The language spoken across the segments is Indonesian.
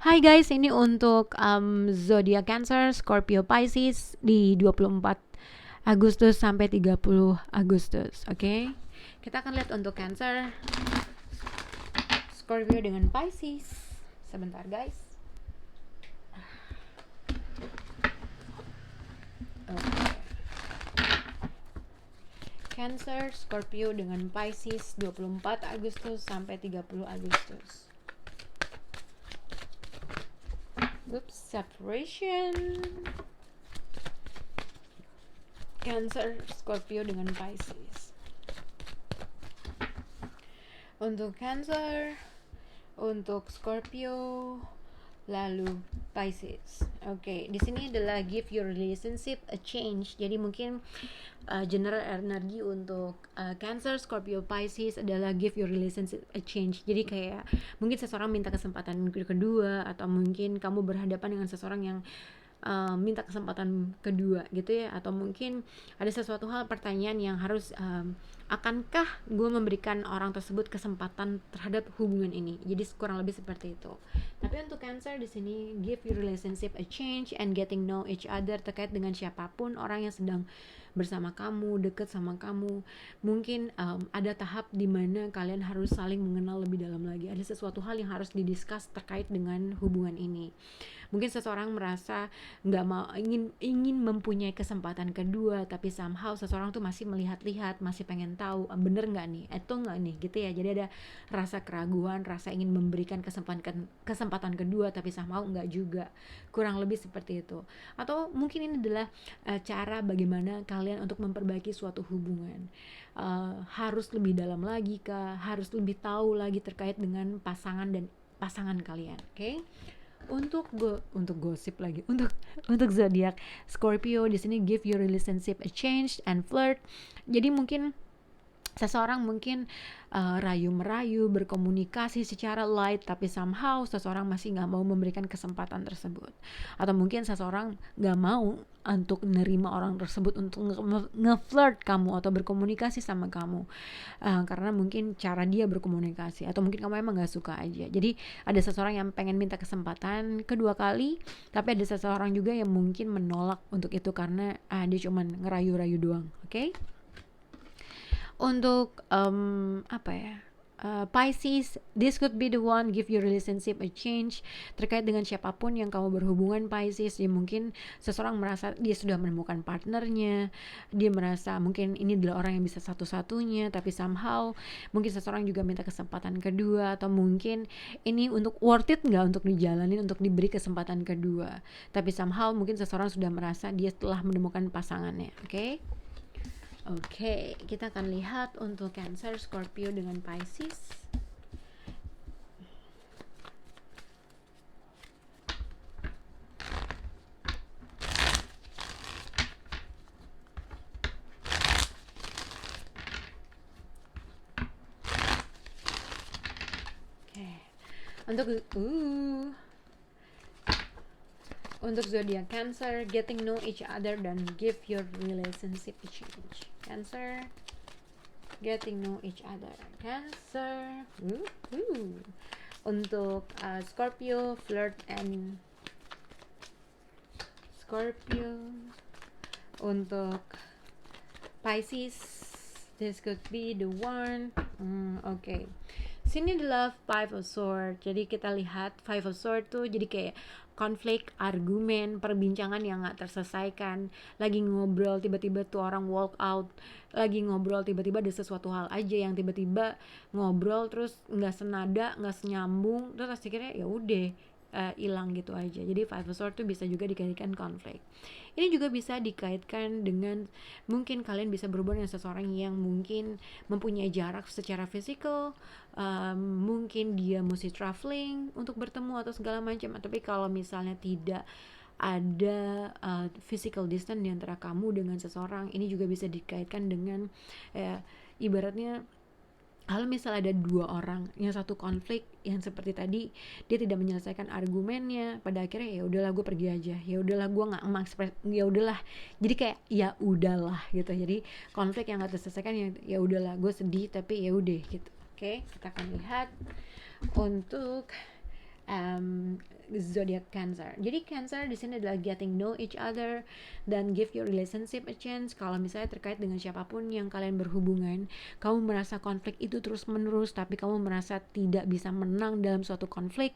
Hai guys, ini untuk zodiak Cancer, Scorpio, Pisces di 24 Agustus sampai 30 Agustus. Oke. Kita akan lihat untuk Cancer, Scorpio dengan Pisces. Sebentar guys. Oke. Cancer, Scorpio dengan Pisces 24 Agustus sampai 30 Agustus. Oops, separation. Cancer, Scorpio dengan Pisces. Untuk Cancer, untuk Scorpio, lalu Pisces. Oke, di sini adalah give your relationship a change. Jadi mungkin general energi untuk Cancer, Scorpio, Pisces adalah give your relationship a change. Jadi kayak mungkin seseorang minta kesempatan kedua, atau mungkin kamu berhadapan dengan seseorang yang minta kesempatan kedua gitu ya, atau mungkin ada sesuatu hal pertanyaan yang harus akankah gue memberikan orang tersebut kesempatan terhadap hubungan ini. Jadi kurang lebih seperti itu. Tapi untuk Cancer di sini give your relationship a change and getting know each other, terkait dengan siapapun orang yang sedang bersama kamu, deket sama kamu. Mungkin ada tahap di mana kalian harus saling mengenal lebih dalam lagi. Ada sesuatu hal yang harus didiskus terkait dengan hubungan ini. Mungkin seseorang merasa nggak mau, ingin mempunyai kesempatan kedua, tapi somehow seseorang tuh masih melihat-lihat, masih pengen tahu bener nggak nih, itu nggak nih gitu ya. Jadi ada rasa keraguan, rasa ingin memberikan kesempatan kedua, tapi somehow nggak juga. Kurang lebih seperti itu. Atau mungkin ini adalah cara bagaimana kalian untuk memperbaiki suatu hubungan. Harus lebih dalam lagi kah, harus lebih tahu lagi terkait dengan pasangan kalian. Oke. Untuk gosip lagi, untuk zodiak Scorpio di sini give your relationship a change and flirt. Jadi mungkin seseorang mungkin rayu-merayu, berkomunikasi secara light, tapi somehow seseorang masih nggak mau memberikan kesempatan tersebut. Atau mungkin seseorang nggak mau untuk menerima orang tersebut untuk nge-flirt kamu atau berkomunikasi sama kamu, karena mungkin cara dia berkomunikasi, atau mungkin kamu emang nggak suka aja. Jadi ada seseorang yang pengen minta kesempatan kedua kali, tapi ada seseorang juga yang mungkin menolak untuk itu karena dia cuman ngerayu-rayu doang. Oke? Untuk Pisces, this could be the one give your relationship a change terkait dengan siapapun yang kamu berhubungan Pisces. Ya mungkin seseorang merasa dia sudah menemukan partnernya, dia merasa mungkin ini adalah orang yang bisa satu-satunya, tapi somehow mungkin seseorang juga minta kesempatan kedua, atau mungkin ini untuk worth it nggak untuk dijalanin, untuk diberi kesempatan kedua, tapi somehow mungkin seseorang sudah merasa dia telah menemukan pasangannya. Oke, kita akan lihat untuk Cancer, Scorpio dengan Pisces. Untuk zodiak Cancer, getting know each other dan give your relationship a change. Cancer, getting know each other. Cancer. Untuk Scorpio, flirt and Scorpio. Untuk Pisces, this could be the one. Okay. Sini adalah Five of Swords. Jadi kita lihat Five of Swords tuh jadi kayak konflik, argumen, perbincangan yang gak terselesaikan. Lagi ngobrol, tiba-tiba tuh orang walk out. Lagi ngobrol, tiba-tiba ada sesuatu hal aja yang tiba-tiba ngobrol terus gak senada, gak senyambung. Terus akhirnya ya udah hilang gitu aja. Jadi Five of Swords tuh bisa juga dikaitkan konflik. Ini juga bisa dikaitkan dengan mungkin kalian bisa berhubungan dengan seseorang yang mungkin mempunyai jarak secara fisikal, mungkin dia mesti traveling untuk bertemu atau segala macam. Tapi kalau misalnya tidak ada physical distance di antara kamu dengan seseorang, ini juga bisa dikaitkan dengan ibaratnya kalau misalnya ada dua orang yang satu konflik, yang seperti tadi dia tidak menyelesaikan argumennya, pada akhirnya ya udahlah gue pergi aja, ya udahlah gue nggak mengekspres, ya udahlah, jadi kayak ya udahlah gitu. Jadi konflik yang nggak terselesaikan ya udahlah, gue sedih tapi ya udah gitu. Oke, kita akan lihat untuk zodiac Cancer. Jadi Cancer di sini adalah getting know each other dan give your relationship a chance. Kalau misalnya terkait dengan siapapun yang kalian berhubungan, kamu merasa konflik itu terus menerus, tapi kamu merasa tidak bisa menang dalam suatu konflik,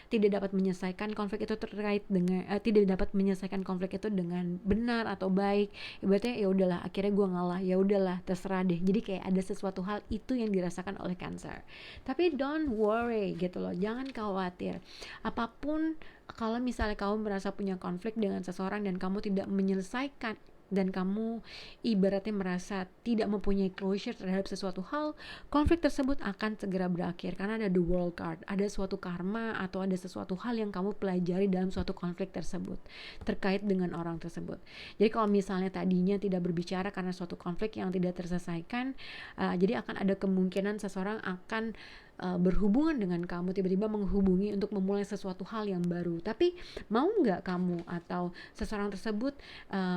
tidak dapat menyelesaikan konflik itu terkait dengan tidak dapat menyelesaikan konflik itu dengan benar atau baik. Ibaratnya ya udahlah, akhirnya gue ngalah, ya udahlah terserah deh. Jadi kayak ada sesuatu hal itu yang dirasakan oleh Cancer. Tapi don't worry gitu loh, jangan khawatir. Apapun, kalau misalnya kamu merasa punya konflik dengan seseorang dan kamu tidak menyelesaikan, dan kamu ibaratnya merasa tidak mempunyai closure terhadap sesuatu hal, konflik tersebut akan segera berakhir karena ada the world card, ada suatu karma atau ada sesuatu hal yang kamu pelajari dalam suatu konflik tersebut terkait dengan orang tersebut. Jadi kalau misalnya tadinya tidak berbicara karena suatu konflik yang tidak terselesaikan, jadi akan ada kemungkinan seseorang akan berhubungan dengan kamu, tiba-tiba menghubungi untuk memulai sesuatu hal yang baru. Tapi mau nggak kamu atau seseorang tersebut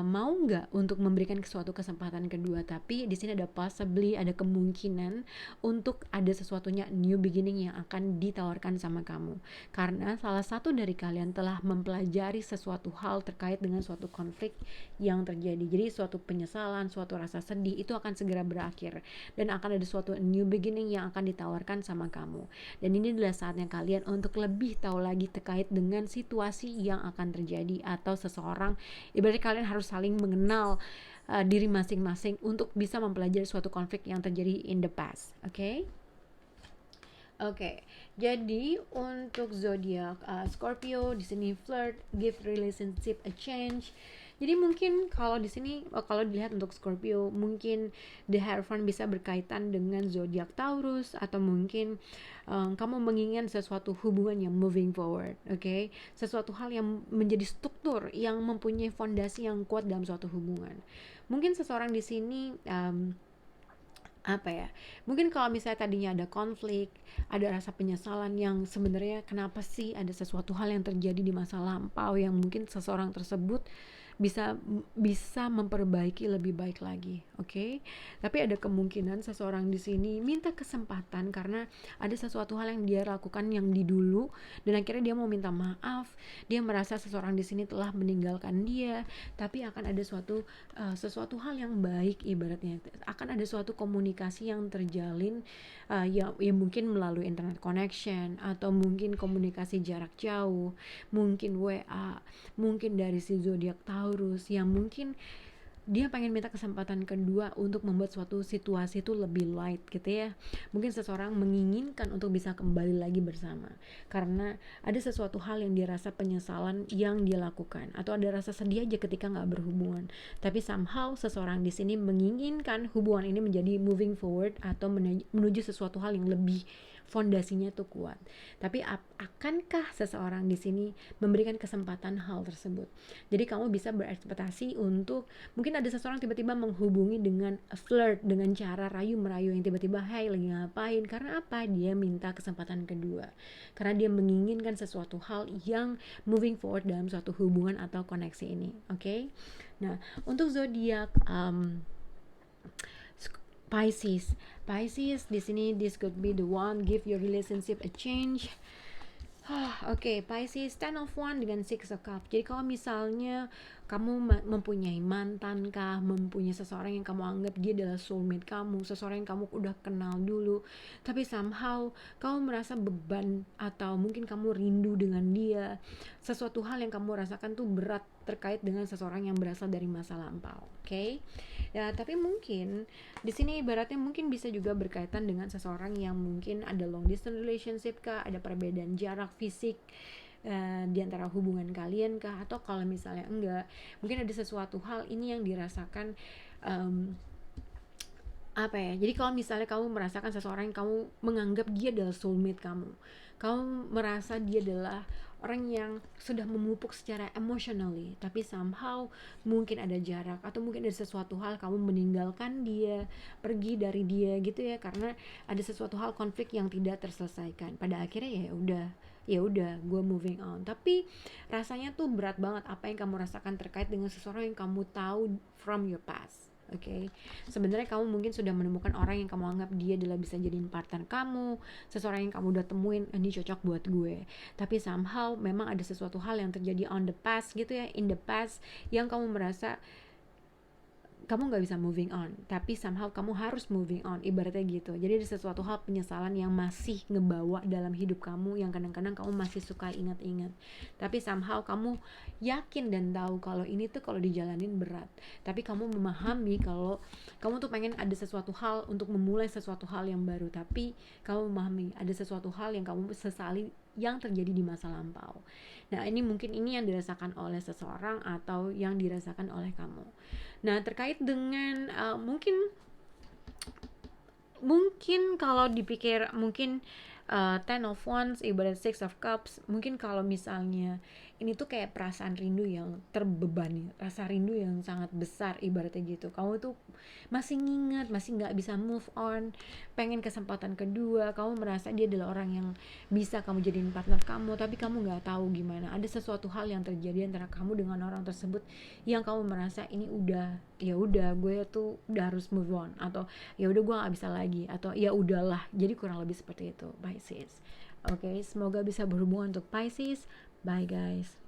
mau nggak untuk memberikan suatu kesempatan kedua? Tapi di sini ada possibly, ada kemungkinan untuk ada sesuatunya new beginning yang akan ditawarkan sama kamu, karena salah satu dari kalian telah mempelajari sesuatu hal terkait dengan suatu konflik yang terjadi. Jadi suatu penyesalan, suatu rasa sedih itu akan segera berakhir dan akan ada suatu new beginning yang akan ditawarkan sama kamu. Dan ini adalah saatnya kalian untuk lebih tahu lagi terkait dengan situasi yang akan terjadi atau seseorang. Ibaratnya kalian harus saling mengenal diri masing-masing untuk bisa mempelajari suatu konflik yang terjadi in the past. Oke, jadi untuk zodiak Scorpio di sini flirt, give relationship a change. Jadi mungkin kalau di sini kalau dilihat untuk Scorpio, mungkin the Hierophant bisa berkaitan dengan zodiak Taurus, atau mungkin kamu menginginkan sesuatu hubungan yang moving forward, sesuatu hal yang menjadi struktur, yang mempunyai fondasi yang kuat dalam suatu hubungan. Mungkin seseorang di sini mungkin kalau misalnya tadinya ada konflik, ada rasa penyesalan yang sebenarnya kenapa sih ada sesuatu hal yang terjadi di masa lampau yang mungkin seseorang tersebut bisa memperbaiki lebih baik lagi, Tapi ada kemungkinan seseorang di sini minta kesempatan karena ada sesuatu hal yang dia lakukan yang di dulu dan akhirnya dia mau minta maaf. Dia merasa seseorang di sini telah meninggalkan dia, tapi akan ada sesuatu hal yang baik, ibaratnya akan ada suatu komunikasi yang terjalin, ya mungkin melalui internet connection atau mungkin komunikasi jarak jauh, mungkin WA, mungkin dari si zodiak Taurus yang mungkin dia pengen minta kesempatan kedua untuk membuat suatu situasi itu lebih light gitu ya. Mungkin seseorang menginginkan untuk bisa kembali lagi bersama karena ada sesuatu hal yang dia rasa penyesalan yang dia lakukan, atau ada rasa sedih aja ketika gak berhubungan. Tapi somehow seseorang di sini menginginkan hubungan ini menjadi moving forward atau menuju sesuatu hal yang lebih fondasinya tuh kuat. Tapi akankah seseorang di sini memberikan kesempatan hal tersebut? Jadi kamu bisa berekspektasi untuk mungkin ada seseorang tiba-tiba menghubungi dengan flirt, dengan cara rayu-merayu yang tiba-tiba, hey lagi ngapain? Karena apa? Dia minta kesempatan kedua. Karena dia menginginkan sesuatu hal yang moving forward dalam suatu hubungan atau koneksi ini. Nah, untuk zodiak Pisces di sini, this could be the one, give your relationship a change. Pisces, 10 of Wands dengan 6 of Cups. Jadi kalau misalnya kamu mempunyai mantan kah, mempunyai seseorang yang kamu anggap dia adalah soulmate kamu, seseorang yang kamu udah kenal dulu, tapi somehow kamu merasa beban atau mungkin kamu rindu dengan dia, sesuatu hal yang kamu rasakan tuh berat terkait dengan seseorang yang berasal dari masa lampau. Ya, tapi mungkin di sini ibaratnya mungkin bisa juga berkaitan dengan seseorang yang mungkin ada long distance relationship kah, ada perbedaan jarak fisik di antara hubungan kalian kah, atau kalau misalnya enggak, mungkin ada sesuatu hal ini yang dirasakan jadi kalau misalnya kamu merasakan seseorang yang kamu menganggap dia adalah soulmate kamu merasa dia adalah orang yang sudah memupuk secara emotionally, tapi somehow mungkin ada jarak atau mungkin ada sesuatu hal kamu meninggalkan dia, pergi dari dia gitu ya, karena ada sesuatu hal konflik yang tidak terselesaikan. Pada akhirnya ya udah gue moving on, tapi rasanya tuh berat banget apa yang kamu rasakan terkait dengan seseorang yang kamu tahu from your past. Oke, sebenarnya kamu mungkin sudah menemukan orang yang kamu anggap dia adalah bisa jadiin partner kamu, seseorang yang kamu udah temuin, ini cocok buat gue. Tapi somehow memang ada sesuatu hal yang terjadi on the past gitu ya, in the past, yang kamu merasa kamu nggak bisa moving on, tapi somehow kamu harus moving on, ibaratnya gitu. Jadi ada sesuatu hal penyesalan yang masih ngebawa dalam hidup kamu, yang kadang-kadang kamu masih suka ingat-ingat, tapi somehow kamu yakin dan tahu kalau ini tuh kalau dijalanin berat, tapi kamu memahami kalau kamu tuh pengen ada sesuatu hal untuk memulai sesuatu hal yang baru, tapi kamu memahami ada sesuatu hal yang kamu sesali yang terjadi di masa lampau. Nah, ini mungkin ini yang dirasakan oleh seseorang atau yang dirasakan oleh kamu. Nah, terkait dengan mungkin kalau dipikir mungkin Ten of Wands ibarat Six of Cups, mungkin kalau misalnya ini tuh kayak perasaan rindu yang terbebani, rasa rindu yang sangat besar ibaratnya gitu. Kamu tuh masih nginget, masih nggak bisa move on, pengen kesempatan kedua, kamu merasa dia adalah orang yang bisa kamu jadiin partner kamu, tapi kamu nggak tahu gimana, ada sesuatu hal yang terjadi antara kamu dengan orang tersebut yang kamu merasa ini udah, ya udah gue tuh udah harus move on, atau ya udah gue nggak bisa lagi, atau ya udahlah. Jadi kurang lebih seperti itu Pisces. Oke, semoga bisa berhubungan untuk Pisces. Bye guys.